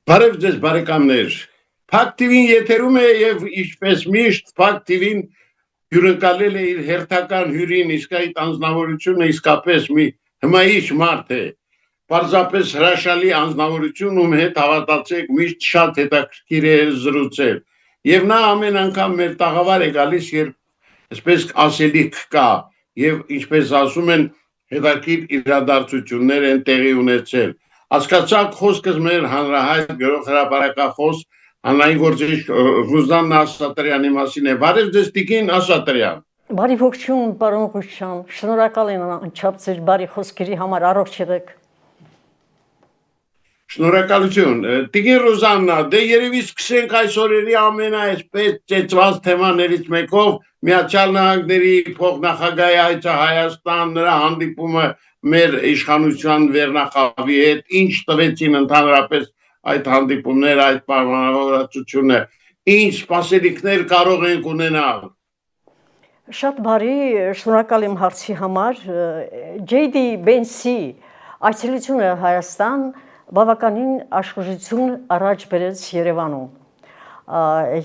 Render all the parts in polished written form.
Բարև ձեզ բարեկամներ։ Փակ TV-ն եթերում է եւ ինչպես միշտ Փակ TV-ն հյուրընկալել է իր հերթական հյուրին, իսկ այդ անձնավորությունը իսկապես մի հմայիչ մարդ է։ Պարզապես հրաշալի անձնավորություն, ում հետ հավատացեք միշտ շատ հետաքրքիր է զրուցել։ Եվ նա ամեն անգամ մեր տաղավար է գալիս, երբ այսպես ասելիք կա եւ ինչպես ասում են հետաքրքիր իրադարձություններ են տեղի ունեցել։ Հասկացաք խոսքս մեր հանրահայտ գրողհրապարակախոս հանրային գործիչ Ռուզաննա Ասատրյանի մասին է։ Բարև ձեզ տիկին Ասատրյան։ Բարի ողջույն, պարոն Ղուշյան, շնորհակալ եմ անչափ ձեր բարի խոսքերի համար, առողջ եղեք։ Շնորհակալություն։ Տիկին Ռուզաննա, դե երևի սկսենք այս օրերի ամենաայսպես ծեծված թեմաներից մեկով Միացյալ Նահանգների փոխնախագահի այցը Հայաստան, նրա հանդիպումը մեր իշխանության վերնախավի հետ, ինչ տվեցին ընդհանրապես այդ հանդիպումները, այդ պայմանավորվածությունը, ինչ սպասելիքներ կարող ենք ունենալ։ Շատ բարի, շնորհակալ եմ հարցի համար։ J.D. Vance-ի այցելությունը Հայաստան բավականին աշխուժություն առաջ բերեց Երևանում։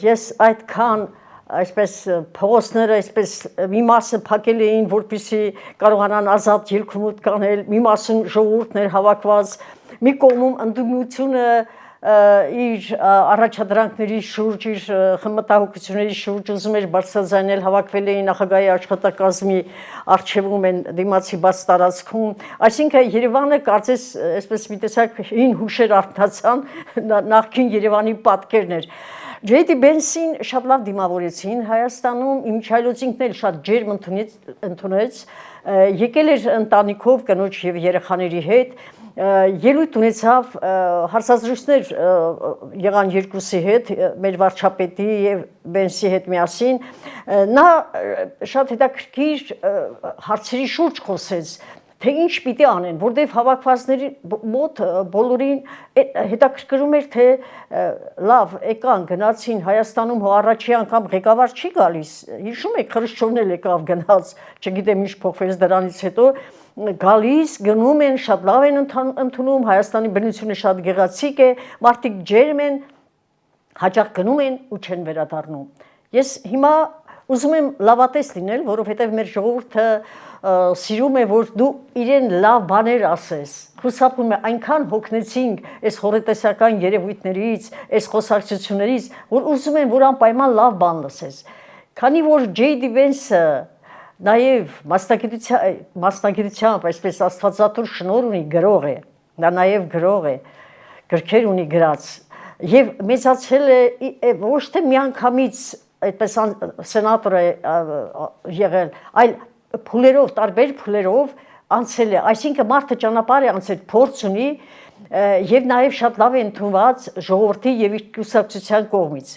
Ես այդքան այսպես փողոցները այսպես մի մասը փակել էին, որպեսզի կարողանան ազատ ելքումուտ կանել, մի մասում ժողովուրդներ հավաքված, մի կողմում ընդդիմությունը իր առաջադրանքների շուրջ, իր խմտահոգությունների շուրջ ուզում էր բարձրաձայնել, հավաքվել էին նախագահի աշխատակազմի առջևում են դիմացի բաց տարածքում, այսինքն Երևանը կարծես այսպես մի տեսակ հին հուշեր արթնացան, նախկին Երևանի պատկերն էր։ J.D. Vance-ին շատ լավ դիմավորեցին Հայաստանում, Իմիջայլոց ինքն էլ շատ ջերմ ընդունեց, եկել էր ընտանիքով կնոջ եւ երեխաների հետ, ելույթ ունեցավ, հարցազրույցներ եղան երկուսի հետ, մեր վարչապետի եւ Vance-ի հետ միասին, նա շատ հետաքրքիր հարցերի շուրջ խոսեց, թե ինչ պիտի անեն, որտեղ հավաքվածների մոտ բոլորին հետաքրքրում էր, թե լավ եկան գնացին Հայաստանում հո առաջի անգամ ղեկավար չի գալիս, հիշում եք Խրուշչովն էլ եկավ գնաց, չգիտեմ ինչ փոխվեց դրանից հետո, գալիս գնում են, շատ լավ են ընդունում, Հայաստանի բնությունը շատ գեղեցիկ է, մարդիկ ջերմ են, հաճախ գնում են ու չեն վերադառնում։ Ես հիմա ուզում եմ լավատես լինել, որովհետև մեր ժողովուրդը սիրում է, որ դու իրեն լավ բաներ ասես, խուսափում է այնքան հոգնեցինք այս հորետեսական երևույթներից, այս խոսակցություններից, որ ուզում են, որ անպայման լավ բան լսես։ Քանի որ J.D. Vance-ը նաև մասնագիտությամբ, այսպես աստվածատուր շնորհ ունի, գրող է, նա նաև գրող է, գրքեր ունի գրած, եւ մեծացել է ոչ թե միանգամից այդպես սենատոր է եղել, այլ փուլերով, տարբեր փուլերով անցել է, այսինքն մարդը ճանապարհ է անցել, փորձ ունի եւ նաեւ շատ լավ է ընդունված ժողովրդի եւ իր կուսակցության կողմից։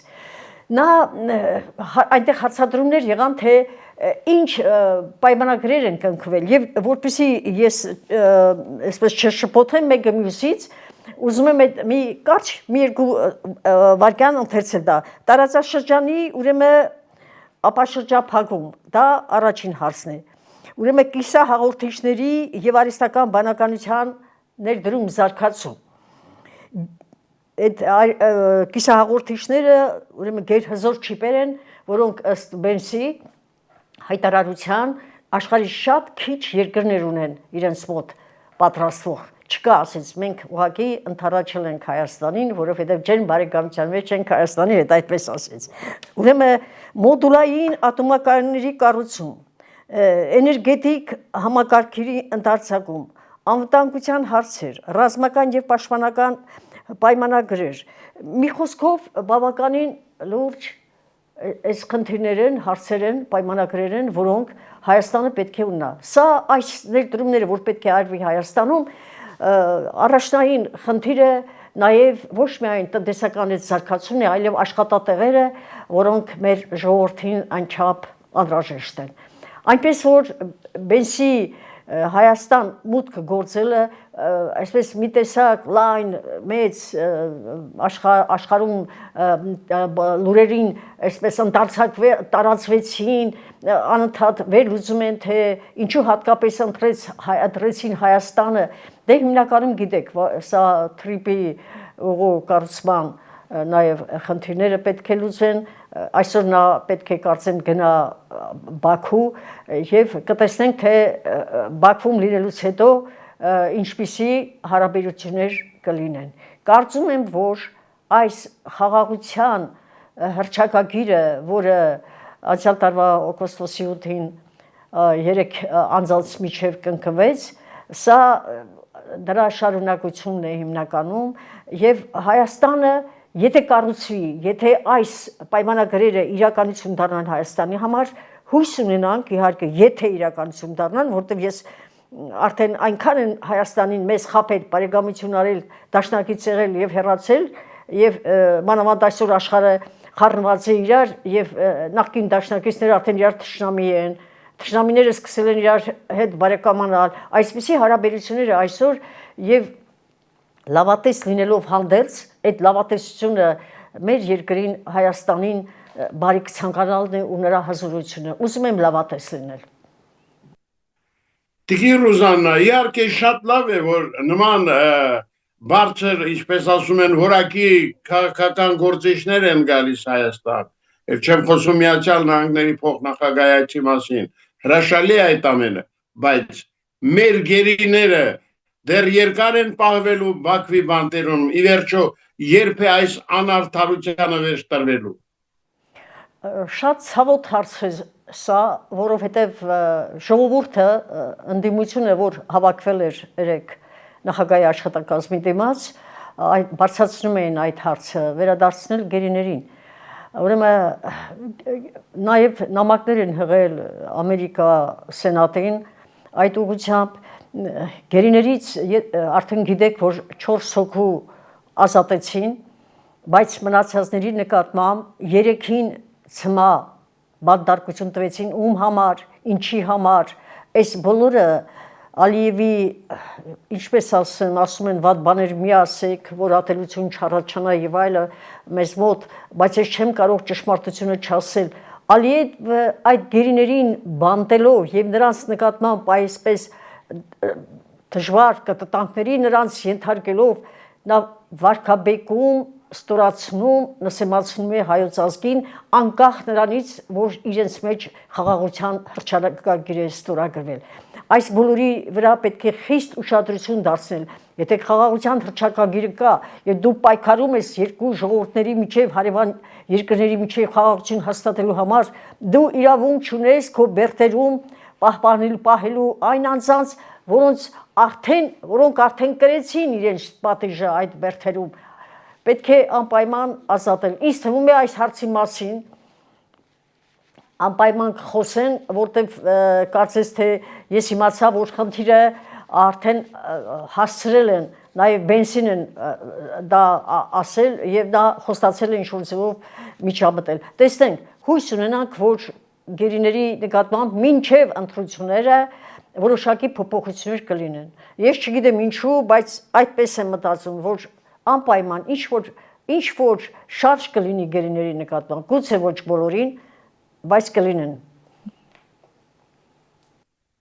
Նա այնտեղ հարցադրումներ եղան, թե ինչ պայմանագրեր են կնքվել եւ որպեսզի ես այսպես չշփոթեմ մեկը մյուսից, ուզում եմ մի կարճ մի երկու վարքյան ընթերցել դա տարածաշրջանի ուրեմն ապաշրջափակում, դա առաջին հարցն է։ Ուրեմն կիսահաղորդիչների եւ արհեստական բանականության ներդրում զարգացում։ Այդ կիսահաղորդիչները ուրեմն գերհզոր չիպեր են, որոնք ըստ Vance-ի հայտարարության աշխարհի շատ քիչ երկրներ ունեն իրենց մոտ պատրաստող։ Չկա, ասեց, մենք ուղղակի ընդառաջել ենք Հայաստանին, որովհետև ջերմ բարեկամության մեջ ենք Հայաստանի հետ, այդպես ասեց։ Ուրեմն մոդուլային ատոմակայանների կառուցում, էներգետիկ համակարգերի ընդարձակում, անվտանգության հարցեր, ռազմական եւ պաշտպանական պայմանագրեր։ Մի խոսքով բավականին լուրջ այս խնդիրներն, հարցերն, պայմանագրերն, որոնք Հայաստանը պետք է ունենա։ Սա այս ներդրումները, որ պետք է արվի Հայաստանում, առաջնային խնդիրը նաև ոչ միայն տնտեսական այդ զարգացումն է, այլև աշխատատեղերը, որոնք մեր ժողովրդին անչափ անհրաժեշտ են։ Այնպես որ Vance-ի Հայաստան մուտքը գործելը այսպես մի տեսակ լայն մեծ աշխարհում լուրերին այսպես տարածվեցին, անընդհատ վերլուծում են, թե ինչու հատկապես ընտրեցին Հայաստանը, դե հիմնականում գիտեք, սա Թրիպի ուղու կառուցման նաև խնդիրները պետք է լուծեն, այսօր նա պետք է կարծեմ գնա Բաքու եւ կտեսնենք թե Բաքվում լինելուց հետո ինչպիսի հարաբերություններ կլինեն։ Կարծում եմ, որ այս խաղաղության հռչակագիրը, որը անցյալ տարվա օգոստոսի 8-ին 3 անձանց միջև կնքվեց, սա դրա շարունակությունն է հիմնականում եւ Հայաստանը եթե կառուցվի, եթե այս պայմանագրերը իրականություն դառնան Հայաստանի համար, հույս ունենանք իհարկե, եթե իրականություն դառնան, որտեղ ես արդեն այնքան են Հայաստանին մեզ խապել, բարեկամություն արել, դաշնակից եղել եւ հեռացել, եւ մանավանդ այսօր աշխարհը խառնված է իրար եւ նախկին դաշնակիցները արդեն իրար թշնամի են, թշնամիները սկսել են իրար հետ բարեկամանալ, այսպիսի հարաբերությունները այսօր եւ լավատես լինելով հանդերձ, այդ լավատեսությունը մեր երկրին Հայաստանին բարիք ցանկանալն է ու նրա հզորությունը։ Ուզում եմ լավատես լինել։ Տիկին Ռուզաննա, իհարկե շատ լավ է, որ նման բարձր, ինչպես ասում են, որակի քաղաքական գործիչներ են գալիս Հայաստան։ Եվ չեմ խոսում Միացյալ Նահանգների փոխնախագահի մասին։ Հրաշալի է այդ ամենը, բայց մեր գերիները դեռ երկար են պահվելու Բաքվի բանտերում, ի վերջո երբ է այս անարդարությանը վերջ տրվելու։ Շատ ցավոտ հարց է սա, որովհետև ժողովուրդը ընդդիմությունը, որ հավաքվել էր երեք նախագահի աշխատակազմի դիմաց, բարձրացնում էին այդ հարցը, վերադարձնել գերիներին։ Ուրեմն նաև նամակներ են հղել Ամերիկա սենատին այդ ուղղությամբ գերիներից արդեն գիտեք, որ 4 հոգու ազատեցին, բայց մնացածների նկատմամբ 3-ին ցմա բանտարկություն տվեցին, ում համար, ինչի համար, այս բոլորը Ալիևի, ինչպես ասում են, վատ բաներ մի ասեք, որ ատելություն չառաջանա եւ այլը մեզ մոտ, բայց ես չեմ կարող ճշմարտությունը չասել։ Ալիևը այդ գերիներին բանտելով եւ նրանց նկատմամբ այսպես դժվար կտտանքների նրանց ենթարկելով նա վարկաբեկում, ստորացնում, նսեմացնում է հայոց ազգին, անկախ նրանից, որ իրենց մեջ խաղաղության հռչակագիր է ստորագրվել։ Այս բոլորի վրա պետք է խիստ ուշադրություն դարձնել։ Եթե խաղաղության հռչակագիրը կա, եւ դու պայքարում ես երկու ժողովուրդների միջև, հարևան երկրների միջև խաղաղություն հաստատելու համար, դու իրավունք չունես քո բերդերում պահելու այն անձանց, որոնք արդեն կրեցին իրենց պատիժը այդ բերդերում, պետք է անպայման ազատել։ Ինձ թվում է այս հարցի մասին անպայման խոսեն, որտեղ կարծես թե ես իմացա, որ խնդիրը արդեն հասցրել են, նաև բենզին են դա ասել եւ դա խոստացել են ինչ-որ ձևով միջամտել։ Տեսնենք, հույս ունենանք, որ գերիների նկատմամբ մինչև ընտրությունները որոշակի փոփոխություններ կլինեն։ Ես չգիտեմ ինչու, բայց այդպես եմ մտածում, որ անպայման ինչ որ շարժ կլինի գերիների նկատմամբ, գուցե ոչ բոլորին, բայց կլինեն։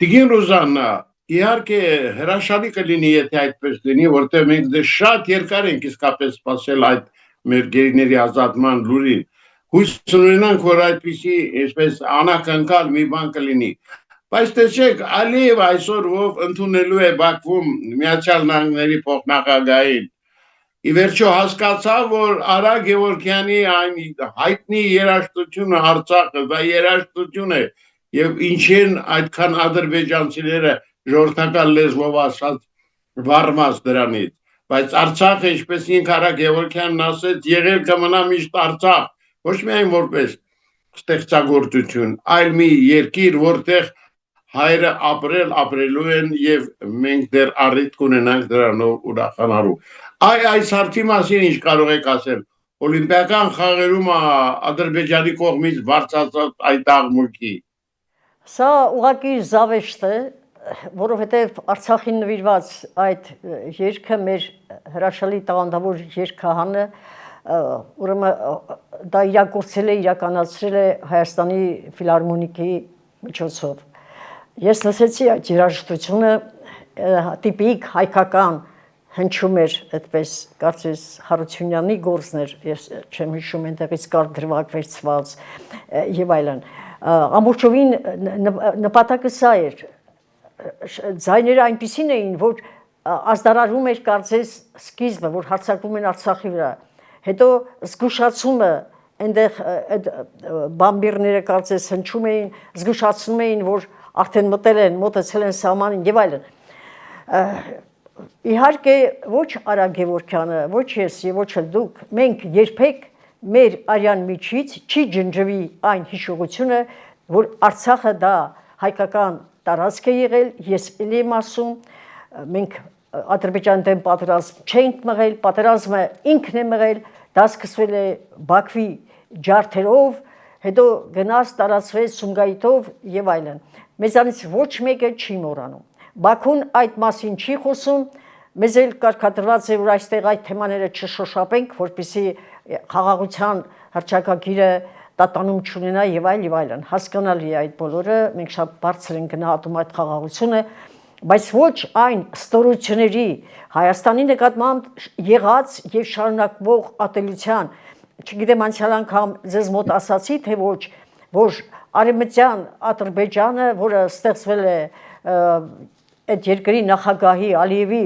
Տիկին Ռուզաննա, իհարկե հրաշալի կլինի, եթե այդպես լինի, որտեղ մենք դե շատ երկար ենք իսկապես սպասել այդ մեր գերիների ազատման լուրին։ Հույս ունենանք, որ այդպիսի, այսպես անակնկալ մի բան կլինի։ Բայց տեսեք, Ալիև այսօր ով ընդունելու է Բաքվում Միացյալ Նահանգների փոխնախագահին։ Ի վերջո հասկացավ, որ Արա Գևորգյանի այն հայտնի երաժշտությունը Արցախը, դա երաժշտություն է, եւ ինչեն այդքան ադրբեջանցիները ժողովրդական լեզվով ասած վառմած դրանից, բայց Արցախը, ինչպես ինք Արա Գևորգյանն ասեց, եղել կմնա միշտ Արցախ, ոչ միայն որպես ստեղծագործություն, այլ մի երկիր, որտեղ հայրը ապրելու են եւ մենք դեռ առիթ կունենանք դրանով ուրախանալու։ Այս հարցի մասին ինչ կարող եք ասել։ Օլիմպիական խաղերում Ադրբեջանի կողմից բարձրացած այդ աղմուկի։ Սա ուղղակի զավեշտ է, որովհետև Արցախին նվիրված այդ երգը մեր հրաշալի տաղանդավոր երգահանը, ուրեմն դա իրականացրել է Հայաստանի ֆիլհարմոնիկի միջոցով։ Ես լսեցի այդ երաժշտությունը տիպիկ հայկական հնչում էր այդպես կարծես Հարությունյանի գործն էր, ես չեմ հիշում այնտեղից կար դրվագ վերցված եւ այլն ամբողջովին նպատակը սա էր ձայները այնպիսին էին որ ազդարարում էր կարծես սկիզբը որ հարձակվում են Արցախի վրա հետո զգուշացումը այնտեղ այդ բամբիրները կարծես հնչում էին զգուշացնում էին որ արդեն մտել են մոտեցել են սահմանին եւ այլն Իհարկե ոչ Արա Գևորգյանը, ոչ ես եւ ոչ էլ դուք, մենք երբեք մեր արյան միջից չի ջնջվի այն հիշողությունը, որ Արցախը դա հայկական տարածք է եղել, ես ելի եմ ասում, մենք Ադրբեջանի դեմ պատերազմ չենք մղել, պատերազմը ինքն է մղել, դա սկսվել է Բաքվի ջարդերով, հետո գնաց տարածվեց Սումգայիթով եւ այլն։ Մեզանից ոչ մեկը չի մոռանում։ Բաքուն այդ մասին չի խոսում, մեզ էլ կարգադրված է, որ այստեղ այդ թեմաները չշոշափենք, որպեսզի խաղաղության հռչակագիրը տատանում չունենա եւ այլն։ Հասկանալի է այդ բոլորը, մենք շատ բարձր ենք գնահատում այդ խաղաղությունը, բայց ոչ այն ստորությունների Հայաստանի նկատմամբ եղած եւ շարունակվող ատելության, չգիտեմ անցյալ անգամ ձեզ մոտ ասացի, թե ոչ, որ Արևմտյան Ադրբեջանը, որը ստեղծվել է այդ երկրի նախագահի Ալիևի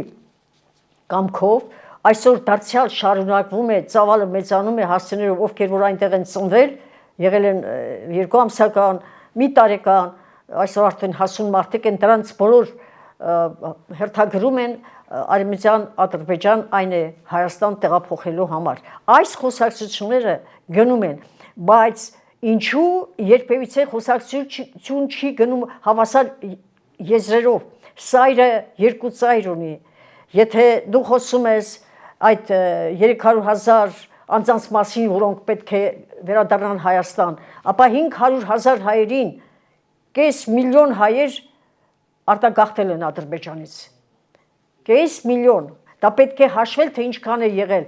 կամքով այսօր դարձյալ շարունակվում է ծավալը մեծանում է հասցեներով ովքեր որ այնտեղ են ծնվել եղել են 2 ամսական մի տարեկան այսօր արդեն հասուն մարդիկ են դրանց բոլոր հերթագրում են Արևմտյան Ադրբեջան այն է Հայաստան տեղափոխելու համար այս խոսակցությունները գնում են բայց ինչու երբևիցե խոսակցություն չի գնում հավասար եզրերով Սայրը երկու ծայր ունի, եթե դու խոսում ես այդ 300,000 անձանց մասին, որոնք պետք է վերադառնան Հայաստան, ապա 500,000 հայերին, կես միլիոն հայեր արտագաղթել են Ադրբեջանից, կես միլիոն, դա պետք է հաշվել, թե ինչքան է եղել,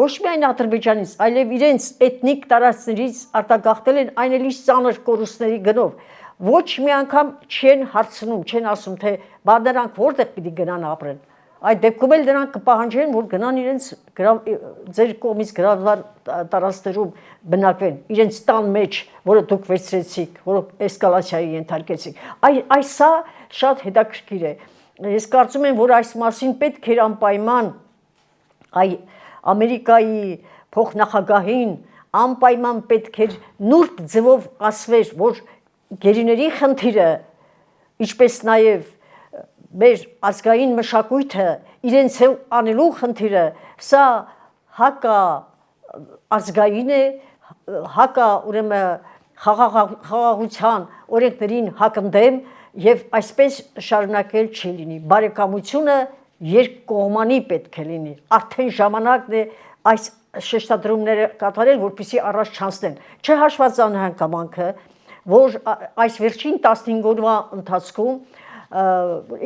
ոչ միայն Ադրբեջանից, այլև իրենց էթնիկ տարածքներից արտագաղթել են այն էլի ծանր կորուստների գնով, ոչ մի անգամ չեն հարցնում, չեն ասում, թե բա նրանք որտեղ պիտի գնան ապրեն։ Այդ դեպքում էլ նրանք կպահանջեն, որ գնան իրենց ձեր կողմից գրավված տարածքներում բնակվեն, իրենց տան մեջ, որը դուք վերցրեցիք, որը էսկալացիայի ենթարկեցիք։ Այս սա շատ հետաքրքիր է։ Ես կարծում եմ, որ այս մասին պետք էր անպայման Ամերիկայի փոխնախագահին անպայման պետք էր նուրբ ձևով ասվեր, որ գերիների խնդիրը, ինչպես նաև մեր ազգային մշակույթը, իրենց անելու խնդիրը, սա հակա ազգային է, հակա ուրեմն խաղաղության օրենքներին հակընդդեմ եւ այսպես շարունակել չի լինի։ Բարեկամությունը երկկողմանի պետք է լինի։ Արդեն ժամանակն է այս շեշտադրումները կատարել, որպեսզի առաջ չանցնեն։ Չհաշված այն հանգամանքը, որ այս վերջին 15 օրվա ընթացքում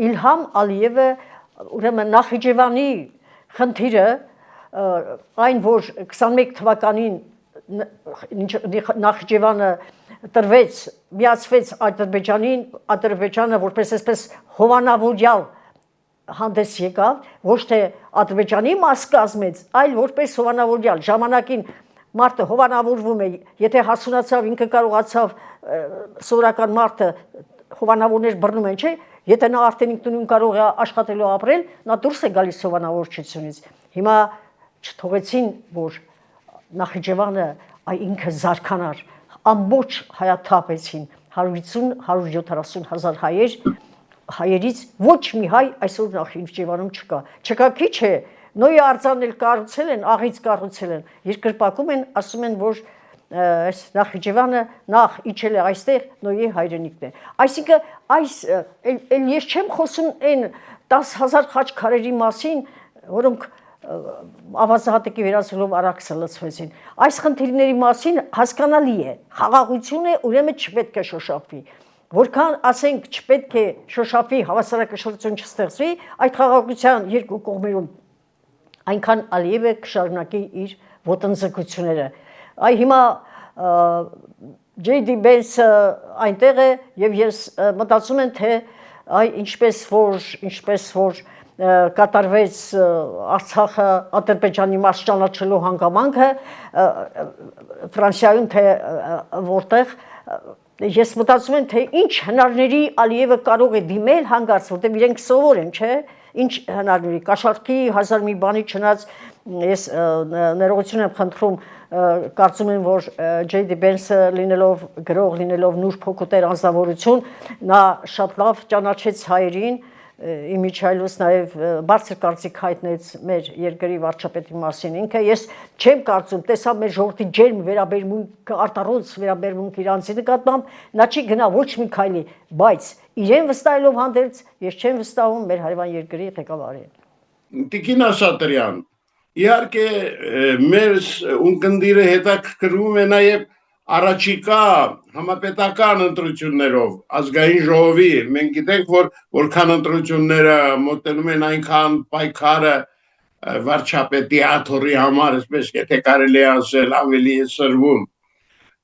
Իլհամ Ալիևը ուրեմն Նախիջևանի խնդիրը այն որ 21 թվականին Նախիջևանը տրվեց միացվեց Ադրբեջանին Ադրբեջանը որպես այսպես հովանավորյալ հանդես եկավ ոչ թե Ադրբեջանի մաս կազմեց այլ որպես հովանավորյալ ժամանակին մարդը հովանավորվում է եթե հասունացավ ինքը կարողացավ սովորական մարդը հովանավորներ բռնում են չէ եթե նա արդեն ինքնուրույն կարող է աշխատելու ապրել նա դուրս է գալիս հովանավորչությունից հիմա չթողեցին որ Նախիջևանը ինքը զարկանար ամբողջ հայաթափեցին 150-170 հազար հայերից ոչ մի հայ այսօր Նախիջևանում չկա քիչ է նոյի արձանն էլ կառուցել են աղից կառուցել են երկրպագում են ասում են որ այս Նախիջևանը նախ իջել է այստեղ նոյի հայրենիքն է այսինքն այս ես չեմ խոսում այն 10,000 խաչքարերի մասին որոնք ավազատիկի վերածելով արաքսը լցվեցին այս խնդիրների մասին հասկանալի է խաղաղություն է ուրեմն չպետք է շոշափվի որքան ասենք չպետք է շոշափվի հավասարակշռություն չստեղծվի այդ խաղաղության երկու կողմերում այնքան Ալիևը կշարունակի իր ոտնձգությունները այ հիմա JD Vance այնտեղ է եւ ես մտածում եմ թե այ ինչպես որ կատարվեց Արցախը Ադրբեջանի մաս ճանաչելու հանգամանքը Ֆրանսիայում թե որտեղ ես մտածում եմ թե ինչ հնարների Ալիևը կարող է դիմել հանգարց որտեղ իրենք սովոր են չէ ինչ հնարների կաշառքի հազար մի բանի չնայած ես ներողություն եմ խնդրում կարծում եմ որ J.D. Vance լինելով գրող լինելով նուրբ հոգուտեր անձնավորություն նա շատ լավ ճանաչեց հայերին Իմիջայլոս նաև բարձր կարծիք հայտնեց մեր երկրի վարչապետի մասին ինքը ես չեմ կարծում տեսա մեր ժողովրդի ջերմ վերաբերմունքը արտառոց վերաբերմունք իրանցի նկատմամբ նա չի գնա ոչ մի քայլի բայց իրեն վստահելով հանդերձ ես չեմ վստահում մեր հարևան երկրի ղեկավարին Տիկին Աշատրյան իհարկե մեր ունկնդիրը հետաքրքրում է նաև առաջիկա համապետական ընտրություններով ազգային ժողովի մենք գիտենք որ որքան ընտրությունները մոտենում են այնքան պայքարը վարչապետի աթոռի համար այսպես եթե կարելի է ասել ավելի է սրվում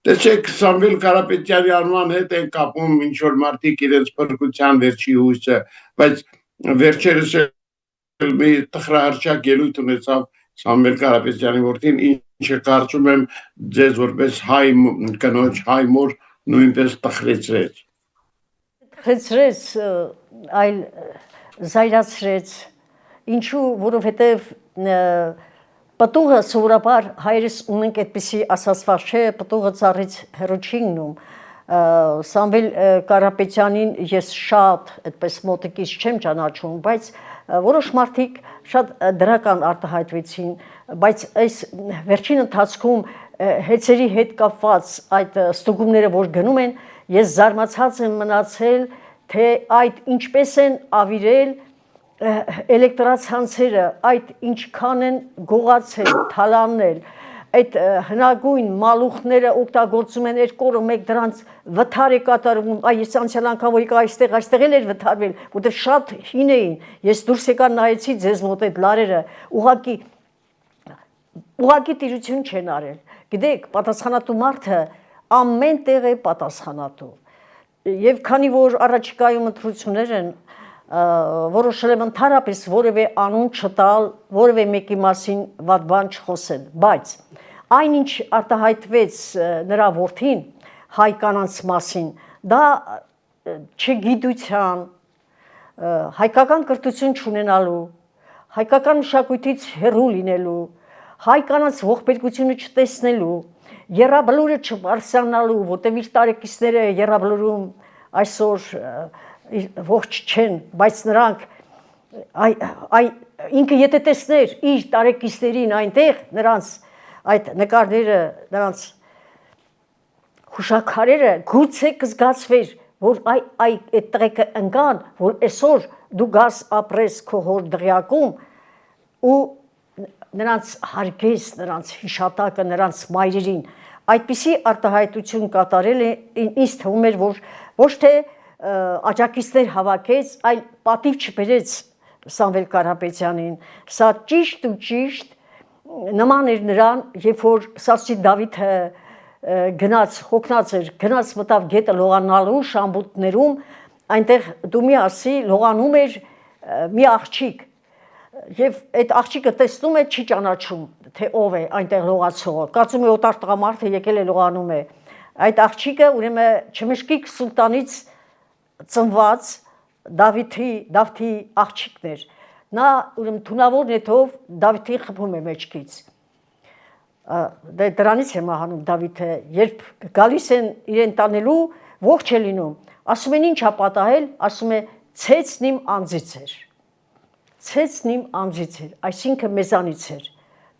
տեսեք Սամվել Կարապետյանի անվան հետ են կապում ինչ որ մարդիկ իրենց փրկության վերջի հույսը բայց վերջերս մի տխրահարճակ ելույթ ունեցավ Սամվել Կարապետյանի որդին ինչը կարծում եմ ձեզ որպես հայ կնոջ հայ մոր նույնպես տխրեցրեց այլ զայրացրեց ինչու որովհետև պտուղը սովորաբար հայերս ունենք այդպիսի ասացված չէ պտուղը ծառից հեռու չի գնում Սամվել Կարապետյանին ես շատ այդպես մոտիկից չեմ ճանաչում բայց որոշ մարդիկ շատ դրական արտահայտվեցին բայց այս վերջին ընթացքում հեծերի հետ կապված այդ ստուգումները որ գնում են ես զարմացած եմ մնացել թե այդ ինչպես են ավիրել էլեկտրացանցերը այդ ինչքան են գողացել թալանել այդ հնագույն մալուխները օգտագործում են երկու օրը մեկ դրանց վթար է կատարում այս անցյալ անգամ որ այստեղ էլ էր վթարվել որտեղ շատ հին էին ես դուրս եկա նայեցի ձեզ մոտ այդ լարերը ուղղակի տիրություն չեն արել գիտեք պատասխանատու մարդը ամեն տեղ է պատասխանատու եւ քանի որ առաջիկայում ընտրություններ են որոշել եմ ընդհանրապես որևէ անուն չտալ որևէ մեկի մասին վատ բան չխոսել բայց այնինչ արտահայտվեց նրա որդին հայ կանանց մասին դա չգիտության հայկական կրթություն չունենալու հայկական մշակույթից հեռու լինելու հայ կանանց ողբերգությունը չտեսնելու եռաբլուրը չբարձրանալու որտեղ իր տարեկիցները եռաբլուրում այսօր ողջ չեն, բայց նրանք ինքը եթե տեսներ իր տարեկիցներին այնտեղ նրանց այդ նկարները նրանց հուշաքարերը գուցե կզգացվեր որ այդ տղեկը ընկան որ այսօր դու գաս ապրես քո հոր դղյակում ու նրանց հարգես նրանց հիշատակը նրանց մայրերին այդպիսի արտահայտություն կատարել է ինձ թվում էր որ ոչ թե աջակիցներ հավաքեց, այլ պատիվ չբերեց Սամվել Կարապետյանին։ Սա ճիշտ ու ճիշտ նման էր նրան, երբ որ Սասի Դավիթը գնաց, հոգնած էր, գնաց մտավ գետը լողանալու շամբուտներում, այնտեղ դու մի ասի լողանում էր մի աղջիկ եւ այդ աղջիկը տեսնում է չի ճանաչում թե ով է այնտեղ լողացողը կարծում է օտար տղամարդ է եկել է լողանում է այդ աղջիկը ուրեմն Չմշկիկ սուլտանից ծնված Դավթի աղջիկն էր նա ուրեմն թունավոր նետով Դավթին խփում է մեջքից դրանից է մահանում Դավիթը երբ գալիս են իրեն տանելու ողջ է լինում ասում են ինչ է պատահել ասում է ցեցն իմ անձից էր ցեցն իմ անձից էր այսինքն մեզանից էր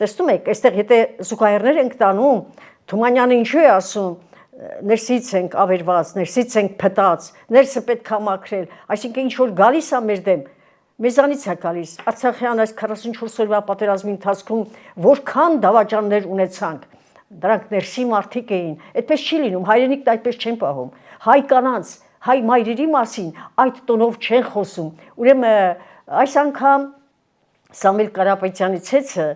տեսնում եք այստեղ եթե զուգահեռներ ենք տանում Թումանյանը ինչու է ասում ներսից ենք ավերված ներսից ենք փտած ներսը պետք է մաքրել այսինքն ինչ որ գալիս է մեր դեմ մեզանից է գալիս Արցախյան այս 44 օրվա պատերազմի ընթացքում որքան դավաճաններ ունեցանք դրանք ներսի մարդիկ էին այդպես չի լինում հայրենիքն այդպես չեն պահում հայ կանանց հայ մայրերի մասին այդ տոնով չեն խոսում ուրեմն այս անգամ Սամվել Կարապետյանի ցեցը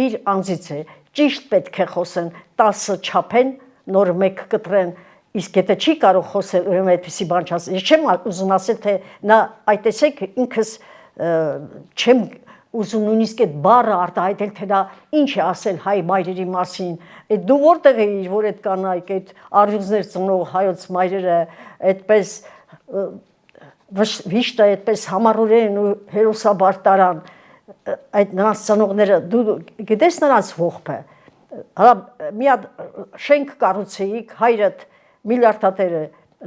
իր անձից է ճիշտ պետք է խոսեն 10 չափեն նոր մեկ կտրեն Իսկ եթե չի կարող խոսել, ուրեմն այդպեսի բան չասել։ Ես չեմ ուզում ասել, թե նա այդ տեսեք ինքս չեմ ուզում նույնիսկ այդ բառը արտահայտել, թե նա ինչ է ասել հայ մայրերի մասին։ Այդ դու որտեղ էիր, որ այդ կանայք, այդ արյուծներ ծնող հայոց մայրերը այդպես վիշտը այդպես համառորեն ու հերոսաբար տարան այդ նրանց ծնողները, դու գիտես նրանց ողբը։ Հա մի հատ շենք կառուցեիք, հայրդ միլիարդատերը,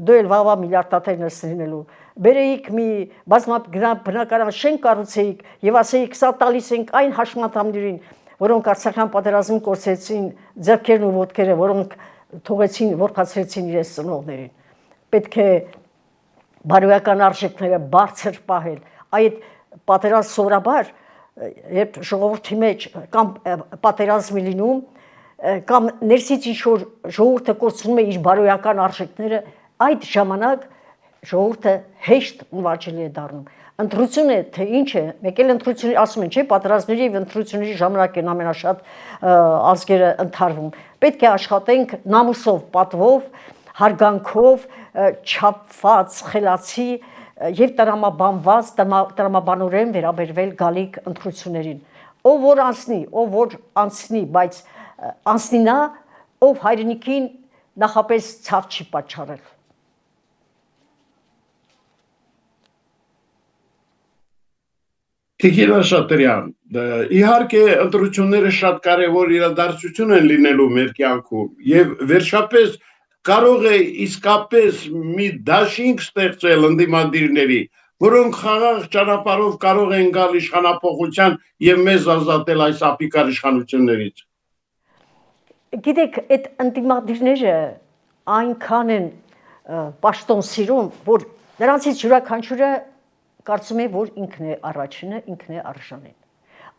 դու էլ վաղվա միլիարդատերն ես լինելու, բերեիք մի բնակարան շենք կառուցեիք եւ ասեիք սա տալիս ենք այն հաշմանդամներին, որոնք Արցախյան պատերազմին կորցրեցին ձեռքերն ու ոտքերը, որոնք թողեցին, ворթացրեցին իրենց ծնողներին։ Պետք է բարոյական արժեքները բարձր պահել։ Այդ պատերազմ սովորաբար, երբ ժողովրդի մեջ կամ պատերազմի լինում, կամ ներսից ինչ-որ ժողովուրդը կորցնում է իր բարոյական արժեքները, այդ ժամանակ ժողովուրդը հեշտ նվաճելի է դառնում։ Ընտրությունը թե ինչ է, մեկ էլ ընտրությունների ասում են, չէ, պատերազմների եւ ընտրությունների ժամանակ են ամենաշատ ազգերը ընթարվում։ Պետք է աշխատենք նամուսով, պատվով, հարգանքով, չափված, խելացի եւ տրամաբանված, տրամաբանորեն վերաբերվել գալիք ընտրություններին։ Ով որ անցնի, բայց անցնի նա, ով հայրենիքին նախապես ցավ չի պատճառել։ Տիկին Աշատրյան, իհարկե ընտրությունները շատ կարևոր իրադարձություն են լինելու մեր կյանքում եւ վերջապես կարող է իսկապես մի դաշինք ստեղծել ընդդիմադիրների, որոնք խաղաղ ճանապարհով կարող են գալ իշխանապողության եւ մեզ ազատել այս ապիկար իշխանություններից։ Գիտեք, այդ ընդդիմադիրները այնքան են պաշտոն սիրում, որ նրանցից յուրաքանչյուրը կարծում է, որ ինքն է առաջինը, ինքն է արժանին։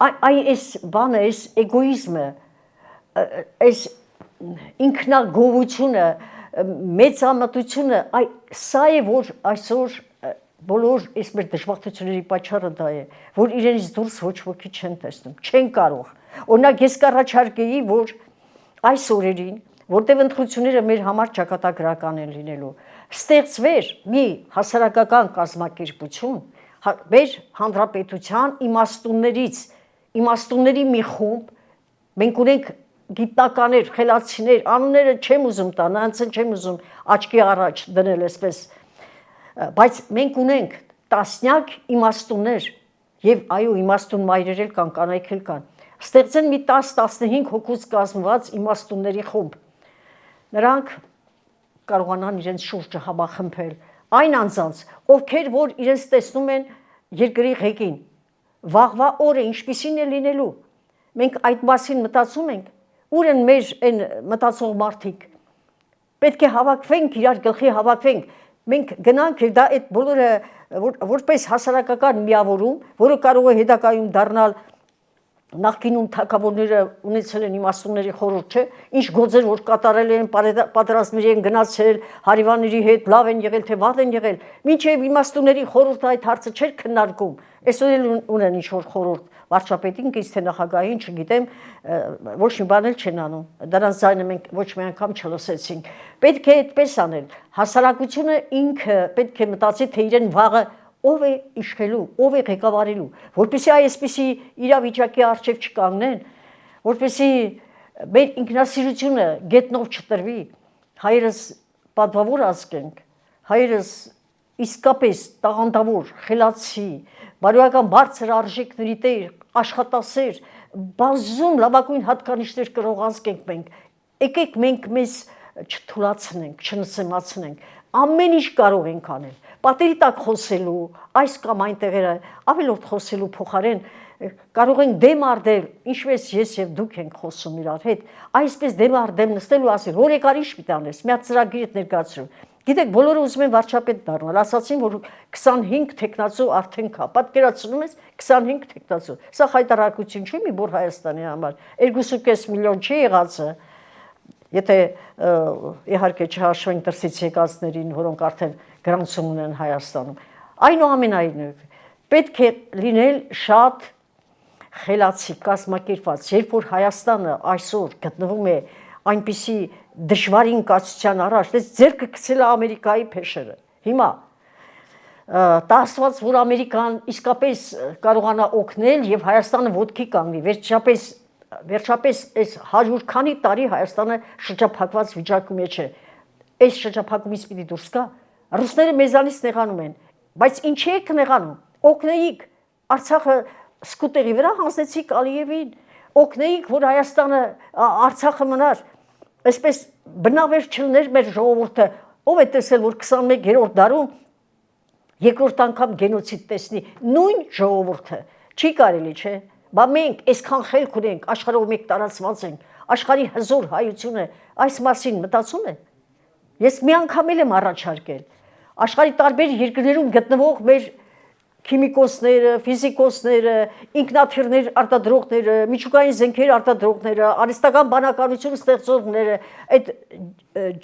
Այս բանը, այս էգոիզմը, այս ինքնագովությունը, մեծամտությունը, սա է, որ այսօր բոլոր այս մեր դժբախտությունների պատճառը դա է, որ իրենից դուրս ոչ ոքի չեն տեսնում, չեն կարող։ Օրինակ ես կառաջարկեի, որ այս օրերին, որտեղ ընտրությունները մեր համար ճակատագրական են լինելու, ստեղծվեր մի հասարակական կազմակերպություն, մեր հանրապետության իմաստունների մի խումբ, մենք ունենք գիտնականներ, խելացիներ, անունները չեմ ուզում տալ, նրանց չեմ ուզում աչքի առաջ դնել այսպես, բայց մենք ունենք տասնյակ իմաստուններ եւ այո իմաստուն մայրեր էլ կան, կանայք էլ կան, ստեղծեն մի 10-15 հոգուց կազմված իմաստունների խումբ։ Նրանք կարողանան իրենց շուրջը համախմբել այն անձանց, ովքեր որ իրենց տեսնում են երկրի ղեկին, վաղվա օրը ինչպիսին է լինելու։ Մենք այդ մասին մտածում ենք, ուր են մեր այն մտածող մարդիկ։ Պետք է հավաքվենք, իրար գլխի հավաքվենք։ Մենք գնանք դա այդ բոլորը որպես հասարակական միավորում, որը կարող է հետագայում դառնալ նախկինում թագավորները ունեցել են իմաստունների խորհուրդ, չէ, ինչ գործեր որ կատարել են, պատերազմների են գնացել, հարիվանների հետ լավ են եղել, թե վատ են եղել, մինչև իմաստունների խորհուրդը այդ հարցը չէր քննարկում։ Այսօր էլ ունեն ինչ որ խորհուրդ, վարչապետին կից թե նախագահին, չգիտեմ, ոչ մի բան էլ չեն անում։ Դրանց ձայնը մենք ոչ մի անգամ չլսեցինք։ Պետք է այդպես անել։ Հասարակությունը ինքը պետք է մտածի, թե իրեն վաղը ով է իշխելու, ով է ղեկավարելու, որպեսզի այսպիսի իրավիճակի առջև չկանգնեն, որպեսզի մեր ինքնասիրությունը գետնով չտրվի, հայրս պատվավոր ազգ ենք, հայրս իսկապես տաղանդավոր, խելացի, բարոյական բարձր արժեքների տեր, աշխատասեր, բազում լավագույն հատկանիշներ կրող ազգ ենք մենք, եկեք մենք մեզ չթուլացնենք, չնսեմացնենք, ամեն ինչ կարող ենք անել, պատերի տակ խոսելու, այս կամ այն տեղերը ավելորդ խոսելու փոխարեն կարող ենք դեմ արդել, ինչպես ես եւ դուք ենք խոսում իրար հետ, այսպես դեմ արդեմ նստել ու ասել, որ եկար ինչ պիտի անես, մի հատ ծրագիր հետ ներկայացրու։ Գիտեք, բոլորը ուզում են վարչապետ դառնալ, ասացին, որ 25 տեխնացու արդեն կա, պատկերացնում ես 25 տեխնացու, սա խայտարակություն չի մի բոր Հայաստանի համար, 2.5 միլիոն չի եղածը, եթե իհարկե չհաշվենք դրսից եկածներին, որոնք արդեն գրանցում ունեն Հայաստանում։ Այնուամենայնիվ, պետք է լինել շատ խելացի, կազմակերպված, երբ որ Հայաստանը այսօր գտնվում է այնպիսի դժվարին կացության առաջ, դες ձերքը գցել է Ամերիկայի փեշերը։ Հիմա տասված որ Ամերիկան իսկապես կարողանա օգնել եւ Հայաստանը ոտքի կանգնի, վերջապես այս 100 քանի տարի Հայաստանը շրջափակված վիճակի մեջ է։ Այս շրջափակումից պիտի դուրս գա։ Ռուսները մեզանից նեղանում են, բայց ինչի եք նեղանում։ Օգնեիք Արցախը սկուտերի վրա հանձնեցիք Ալիևին, օգնեիք որ Հայաստանը Արցախը մնար, այսպես բնավեր չլներ մեր ժողովուրդը, ով է տեսել որ 21-րդ դարում երկրորդ անգամ գենոցիդ տեսնի նույն ժողովուրդը, չի կարելի չէ, բա մենք այսքան խելք ունենք, աշխարհով մեկ տարածված ենք, աշխարհի հզոր հայությունը այս մասին մտածում է։ Ես մի անգամ եմ առաջարկել աշխարհի տարբեր երկրներում գտնվող մեր քիմիկոսները, ֆիզիկոսները, ինքնաթիռներ արտադրողները, միջուկային զենքեր արտադրողները, արհեստական բանականություն ստեղծողները, այդ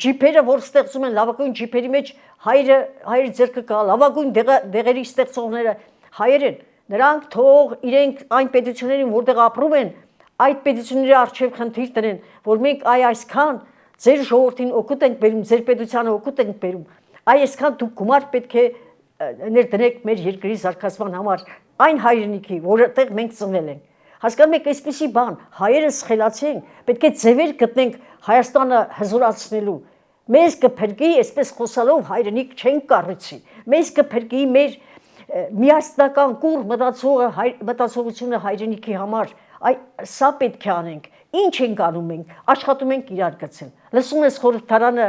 ջիպերը, որ ստեղծում են լավագույն ջիպերի մեջ հայերը ձեռքը կա, լավագույն դեղերի ստեղծողները հայեր են, նրանք թող իրենք այն պետություններին, որտեղ ապրում են, այդ պետությունների առջև խնդիր տնեն, որ մենք այսքան ձեր ժողովրդին օգուտ ենք բերում, ձեր պետությանը օգուտ ենք բերում, այսքան դուք գումար պետք է ներդնեք մեր երկրի զարգացման համար, այն հայրենիքի, որտեղ մենք ծնվել ենք։ Հասկանում եք, այսպիսի բան, հայերը սխելացին, պետք է ձևեր գտնենք Հայաստանը հզորացնելու։ Մեզ կփրկի, այսպես խոսալով հայրենիք չենք կառուցի։ Մեզ կփրկի մեր միասնական կուռ մտածողությունը հայրենիքի համար, սա պետք է անենք։ Ինչ ենք անում մենք, աշխատում ենք իրար գցել։ Լսում ես խորհրդարանը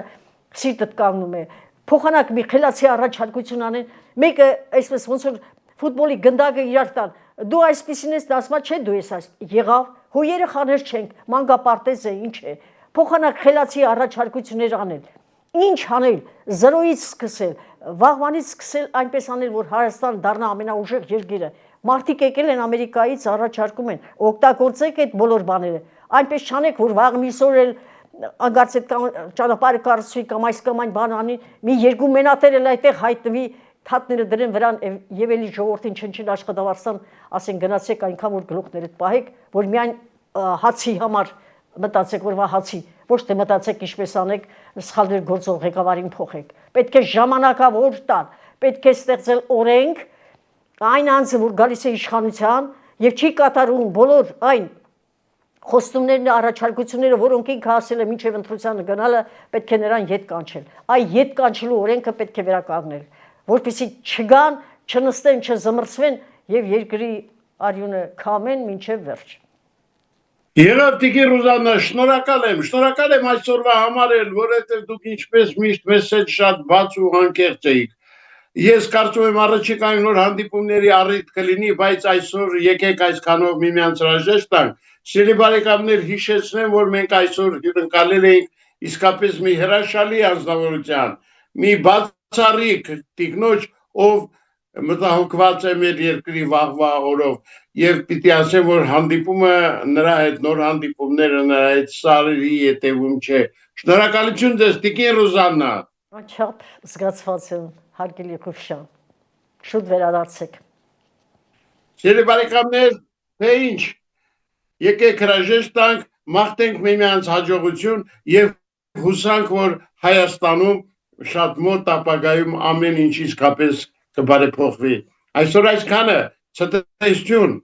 սիրտդ կանգնում է, փոխանակ մի խելացի առաջարկություն անեն, մեկը այսպես ոնց որ ֆուտբոլի գնդակը իրար տան, դու այսպեսին ես, ասма չէ դու ես այս, եղավ, հո երեխաներ չենք, մանկապարտեզ է, ինչ է, փոխանակ խելացի առաջարկություններ անել, ինչ անել, զրոյից սկսել, վաղվանից սկսել այնպես անել, որ Հայաստան դառնա ամենաուժեղ երկիրը, մարդիկ եկել են Ամերիկայից առաջարկում են, օգտագործեք այդ բոլոր բաները, այնպես չանեք, որ վաղ միսօր էլ անգարց այդ ճանապարհը կառուցվի կամ այս կամ այն բան անի, մի երկու մենատեր էլ այդտեղ հայտնվի, թաթները դրեն վրան եւ էլի ժողովրդին չնչին աշխատավարձան, ասեն գնացեք այնքան որ գլուխներդ պահեք, որ միայն հացի համար մտածեք, որ հացի, ոչ թե մտածեք ինչպես անեք, սխալներ գործող ղեկավարին փոխեք։ Պետք է ժամանակավոր տան, պետք է ստեղծել օրենք, այն անձը, որ գալիս է իշխանության եւ չի կատարում բոլոր այն խոստումներն առաջարկությունները, որոնք ինքը ասել է մինչև ընտրությանը գնալը, պետք է նրան ետ կանչել։ Այդ ետ կանչելու օրենքը պետք է վերականգնել, որպեսզի չգան, չնստեն, չզմրցվեն եւ երկրի արյունը քամեն մինչև վերջ։ Եղավ Տիկին Ռուզաննա, շնորհակալ եմ այսօրվա համար էլ, որովհետև դուք ինչպես միշտ մեզ հետ շատ բաց ու անկեղծ էիք։ Ես կարծում եմ առաջիկայում նոր հանդիպումների առիթ կլինի, բայց այսօր եկեք այսքանով միմյանց հրաժեշտ տանք։ Սիրելի բարեկամներ, հիշեցնեմ, որ մենք այսօր հյուրընկալել էինք իսկապես մի հրաշալի անձնավորության, մի բացառիկ տիկնոջ, ով մտահոգված է մեր երկրի վաղվա օրով եւ պիտի ասեմ, որ հանդիպումը նրա հետ, նոր հանդիպումները նրա հետ սարերի հետևում չէ։ Շնորհակալություն ձեզ, Տիկին Ռուզաննա։ Անչափ զգացված եմ, հարգելի Քուշյան։ Շուտ վերադարձեք։ Սիրելի բարեկամներ, թե ինչ, եկեք հրաժեշտ տանք, մաղթենք միմյանց հաջողություն եւ հուսանք, որ Հայաստանում շատ մոտ ապագայում ամեն ինչ իսկապես կբարեփոխվի։ Այսօր այսքանը, ցտեսություն։